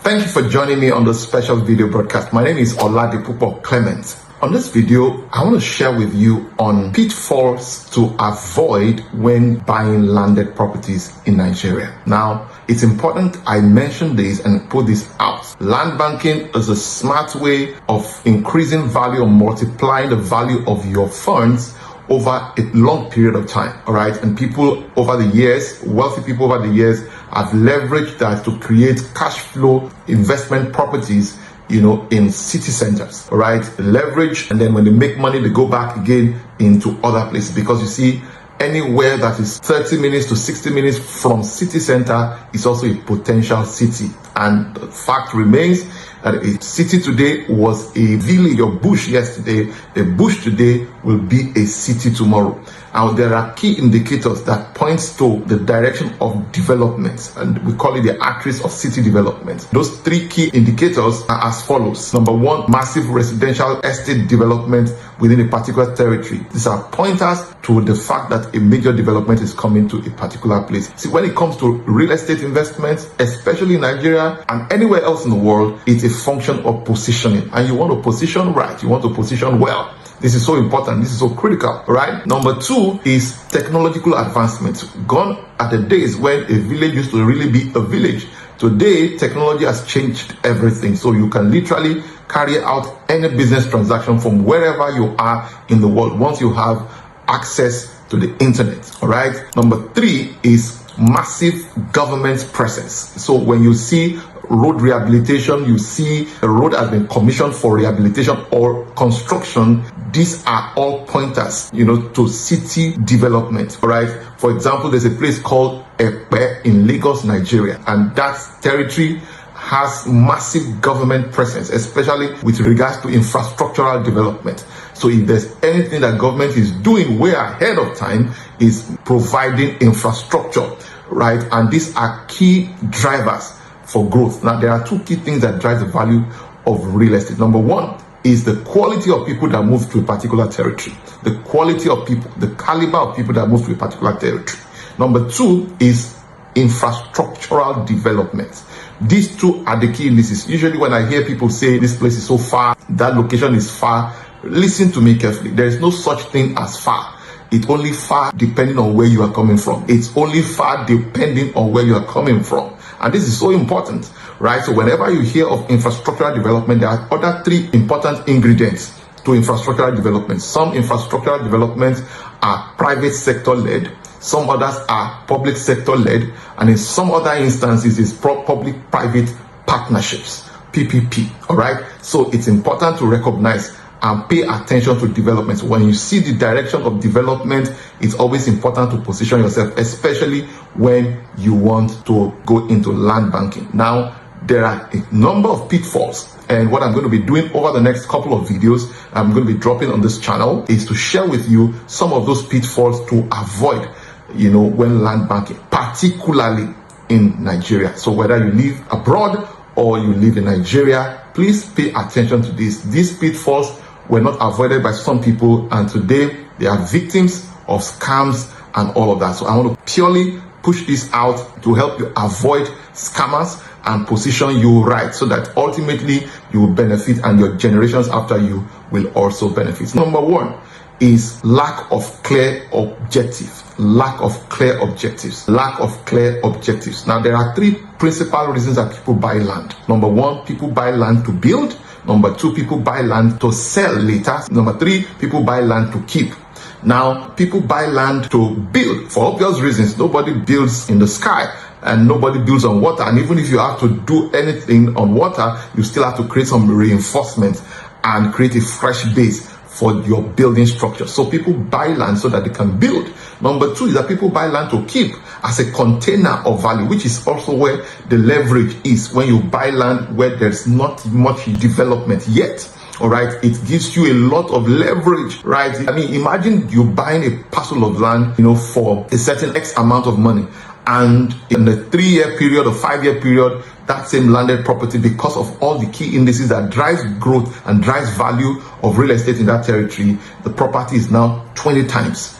Thank you for joining me on this special video broadcast. My name is Oladipupo Clement. On this video, I want to share with you on pitfalls to avoid when buying landed properties in Nigeria. Now, it's important I mention this and put this out. Land banking is a smart way of increasing value or multiplying the value of your funds over a long period of time, all right? And people over the years, wealthy people over the years, have leveraged that to create cash flow investment properties, in city centers, all right? Leverage, and then when they make money, they go back again into other places, because you see, anywhere that is 30 minutes to 60 minutes from city center is also a potential city. And the fact remains that a city today was a village or bush yesterday. A bush today will be a city tomorrow. Now, there are key indicators that points to the direction of development, and we call it the axis of city development. Those three key indicators are as follows. Number one, massive residential estate development within a particular territory. These are pointers to the fact that a major development is coming to a particular place. See, when it comes to real estate investments, especially in Nigeria and anywhere else in the world, it's a function of positioning. And you want to position right, you want to position well. This is so important. This is so critical, right? Number two is technological advancement. Gone are the days when a village used to really be a village. Today, technology has changed everything. So you can literally carry out any business transaction from wherever you are in the world once you have access to the internet, all right? Number three is massive government presence. So when you see road rehabilitation, you see a road has been commissioned for rehabilitation or construction, these are all pointers, to city development, all right? For example, there's a place called Epe in Lagos, Nigeria, and that territory has massive government presence, especially with regards to infrastructural development. So if there's anything that government is doing way ahead of time, is providing infrastructure, right? And these are key drivers for growth. Now, there are two key things that drive the value of real estate. Number one is the quality of people that move to a particular territory. The quality of people, the caliber of people that move to a particular territory. Number two is infrastructural development. These two are the key indices. Usually when I hear people say this place is so far, that location is far, listen to me carefully. There is no such thing as far. It's only far depending on where you are coming from. It's only far depending on where you are coming from. And this is so important, right? So whenever you hear of infrastructural development, there are other three important ingredients to infrastructural development. Some infrastructural developments are private sector led, some others are public sector led, and in some other instances is public-private partnerships, PPP, all right? So it's important to recognize and pay attention to development. When you see the direction of development, it's always important to position yourself, especially when you want to go into land banking. Now, there are a number of pitfalls, and what I'm going to be doing over the next couple of videos, I'm going to be dropping on this channel, is to share with you some of those pitfalls to avoid, when land banking, particularly in Nigeria. So whether you live abroad or you live in Nigeria, please pay attention to this. These pitfalls were not avoided by some people, and today they are victims of scams and all of that. So I want to purely push this out to help you avoid scammers and position you right, so that ultimately you will benefit and your generations after you will also benefit. Number one is lack of clear objective. Lack of clear objectives. Lack of clear objectives. Now, there are three principal reasons that people buy land. Number one, people buy land to build. Number two, people buy land to sell later. Number three, people buy land to keep. Now, people buy land to build for obvious reasons. Nobody builds in the sky and nobody builds on water. And even if you have to do anything on water, you still have to create some reinforcement and create a fresh base for your building structure. So people buy land so that they can build. Number two is that people buy land to keep as a container of value, which is also where the leverage is when you buy land where there's not much development yet. All right, it gives you a lot of leverage, right? I mean, imagine you buying a parcel of land, for a certain X amount of money, and in a 3-year period or 5-year period, that same landed property, because of all the key indices that drives growth and drives value of real estate in that territory, the property is now 20 times,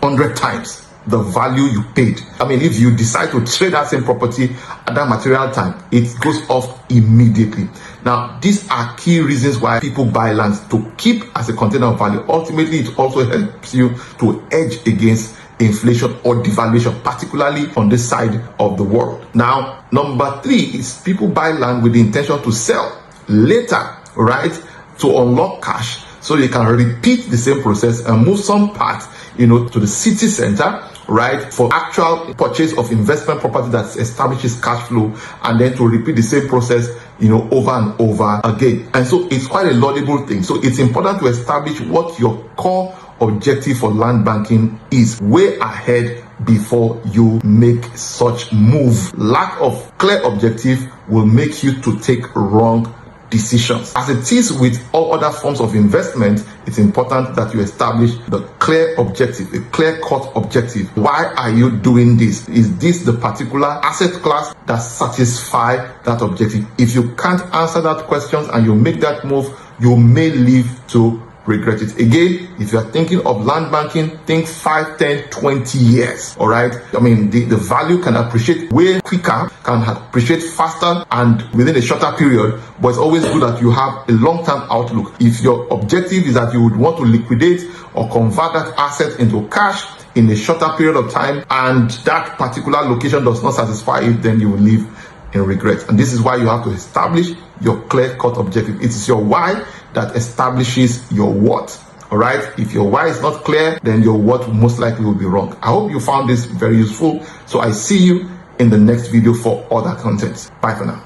100 times the value you paid. I mean, if you decide to trade that same property at that material time, it goes off immediately. Now, these are key reasons why people buy lands to keep as a container of value. Ultimately, it also helps you to hedge against inflation or devaluation, particularly on this side of the world. Now, number 3 is people buy land with the intention to sell later, right, to unlock cash, so you can repeat the same process and move some parts, to the city center, right, for actual purchase of investment property that establishes cash flow, and then to repeat the same process, over and over again. And so it's quite a laudable thing. So it's important to establish what your core objective for land banking is way ahead before you make such move. Lack of clear objective will make you to take wrong decisions. As it is with all other forms of investment, it's important that you establish the clear objective, a clear-cut objective. Why are you doing this? Is this the particular asset class that satisfies that objective? If you can't answer that question and you make that move, you may live to regret it. Again, if you are thinking of land banking, think 5, 10, 20 years. All right. I mean, the value can appreciate way quicker, can appreciate faster and within a shorter period, but it's always good that you have a long-term outlook. If your objective is that you would want to liquidate or convert that asset into cash in a shorter period of time, and that particular location does not satisfy it, then you will live in regret. And this is why you have to establish your clear-cut objective. It is your why that establishes your what. All right. If your why is not clear, then your what most likely will be wrong. I hope you found this very useful. So I see you in the next video for other content. Bye for now.